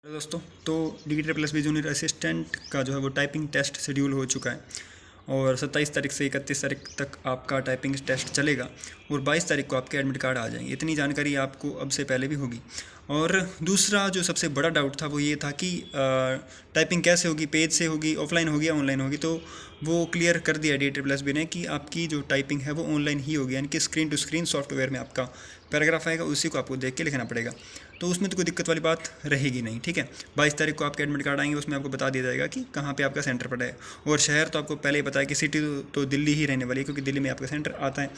Hello दोस्तों, तो DTRSS junior assistant का जो है वो टाइपिंग टेस्ट शेड्यूल हो चुका है और 27 तारीख से 31 तारीख तक आपका टाइपिंग टेस्ट चलेगा और 22 तारीख को आपके एडमिट कार्ड आ जाएंगे। इतनी जानकारी आपको अब से पहले भी होगी। और दूसरा जो सबसे बड़ा डाउट था वो ये था कि टाइपिंग कैसे होगी, पेज से होगी, ऑफलाइन होगी या ऑनलाइन होगी। तो वो क्लियर कर दिया DTRSS ने कि आपकी जो टाइपिंग है वो ऑनलाइन ही होगी, यानी कि स्क्रीन टू स्क्रीन सॉफ्टवेयर में आपका पैराग्राफ आएगा, उसी को आपको देख के लिखना पड़ेगा। तो उसमें तो कोई दिक्कत वाली बात रहेगी नहीं। ठीक है, 22 तारीख को आपके एडमिट कार्ड आएंगे, उसमें आपको बता दिया जाएगा कि कहाँ पे आपका सेंटर पड़ा है। और शहर तो आपको पहले ही पता है कि सिटी तो दिल्ली ही रहने वाली है, क्योंकि दिल्ली में आपका सेंटर आता है।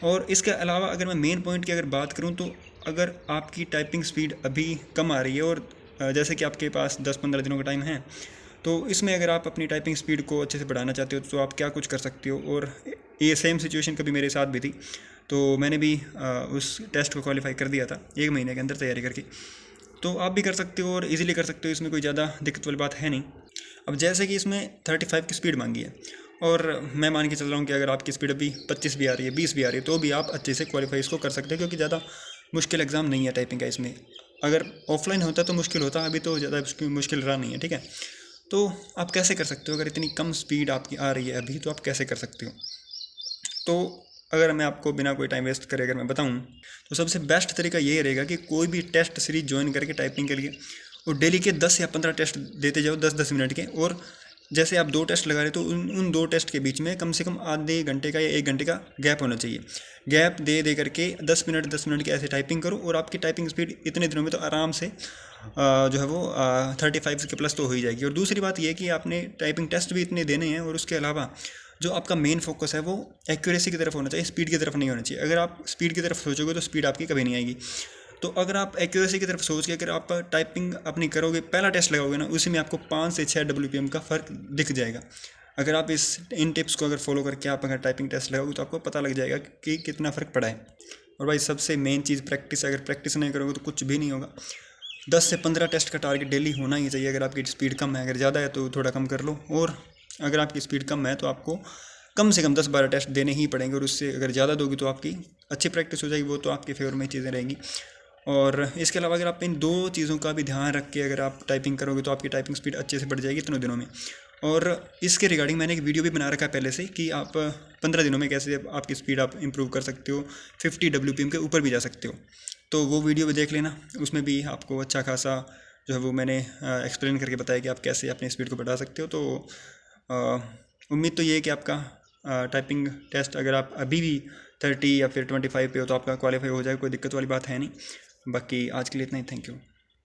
और इसके अलावा अगर मैं मेन पॉइंट की अगर बात करूँ तो अगर आपकी टाइपिंग स्पीड अभी कम आ रही है और जैसे कि आपके पास 10-15 दिनों का टाइम है, तो इसमें अगर आप अपनी टाइपिंग स्पीड को अच्छे से बढ़ाना चाहते हो तो आप क्या कुछ कर सकते हो। और ये सेम सिचुएशन कभी मेरे साथ भी थी, तो मैंने भी उस टेस्ट को क्वालिफाई कर दिया था 1 महीने के अंदर तैयारी करके। तो आप भी कर सकते हो और इजीली कर सकते हो, इसमें कोई ज़्यादा दिक्कत वाली बात है नहीं। अब जैसे कि इसमें 35 की स्पीड मांगी है और मैं मान के चल रहा हूँ कि अगर आपकी स्पीड अभी 25 भी आ रही है, 20 भी आ रही है, तो भी आप अच्छे से क्वालिफाई इसको कर सकते हो, क्योंकि ज़्यादा मुश्किल एग्ज़ाम नहीं है टाइपिंग का इसमें। अगर ऑफलाइन होता तो मुश्किल होता, अभी तो ज़्यादा मुश्किल रहा नहीं है। ठीक है, तो आप कैसे कर सकते हो अगर इतनी कम स्पीड आपकी आ रही है अभी, तो आप कैसे कर सकते हो। तो अगर मैं आपको बिना कोई टाइम वेस्ट करे अगर मैं बताऊं तो सबसे बेस्ट तरीका ये रहेगा कि कोई भी टेस्ट सीरीज ज्वाइन करके टाइपिंग के लिए और डेली के 10 या 15 टेस्ट देते जाओ, 10-10 मिनट के। और जैसे आप 2 टेस्ट लगा रहे तो उन 2 टेस्ट के बीच में कम से कम आधे घंटे का या 1 घंटे का गैप होना चाहिए। गैप दे दे करके 10 मिनट की ऐसे टाइपिंग करो और आपकी टाइपिंग स्पीड इतने दिनों में तो आराम से जो है वो 35 के प्लस तो हो ही जाएगी। और दूसरी बात यह कि आपने टाइपिंग टेस्ट भी इतने देने हैं और उसके अलावा जो आपका मेन फोकस है वो एक्यूरेसी की तरफ होना चाहिए, स्पीड की तरफ नहीं होना चाहिए। अगर आप स्पीड की तरफ सोचोगे तो स्पीड आपकी कभी नहीं आएगी। तो अगर आप एक्यूरेसी की तरफ सोच के अगर आप टाइपिंग अपनी करोगे, पहला टेस्ट लगाओगे ना, उसी में आपको 5 से 6 WPM का फ़र्क दिख जाएगा। अगर आप इन टिप्स को अगर फॉलो करके आप अगर टाइपिंग टेस्ट लगाओगे तो आपको पता लग जाएगा कि कितना फ़र्क पड़ा है। और भाई सबसे मेन चीज़ प्रैक्टिस, अगर प्रैक्टिस नहीं करोगे तो कुछ भी नहीं होगा। 10 से 15 टेस्ट का टारगेट डेली होना ही चाहिए। अगर आपकी स्पीड कम है, अगर ज़्यादा है तो थोड़ा कम कर लो, और अगर आपकी स्पीड कम है तो आपको कम से कम 10-12 टेस्ट देने ही पड़ेंगे। और उससे अगर ज़्यादा दोगी तो आपकी अच्छी प्रैक्टिस हो जाएगी, वो तो आपके फेवर में चीज़ें रहेंगी। और इसके अलावा अगर आप इन 2 चीज़ों का भी ध्यान रख के अगर आप टाइपिंग करोगे तो आपकी टाइपिंग स्पीड अच्छे से बढ़ जाएगी इतने दिनों में। और इसके रिगार्डिंग मैंने एक वीडियो भी बना रखा है पहले से कि आप 15 दिनों में कैसे आपकी स्पीड आप इम्प्रूव कर सकते हो, 50 WPM के ऊपर भी जा सकते हो। तो वो वीडियो भी देख लेना, उसमें भी आपको अच्छा खासा जो है वो मैंने एक्सप्लेन करके बताया कि आप कैसे अपनी स्पीड को बढ़ा सकते हो। तो उम्मीद तो ये है कि आपका टाइपिंग टेस्ट अगर आप अभी भी 30 या फिर 25 पे हो तो आपका क्वालिफाई हो जाए, कोई दिक्कत वाली बात है नहीं। बाकी आज के लिए इतना ही, थैंक यू।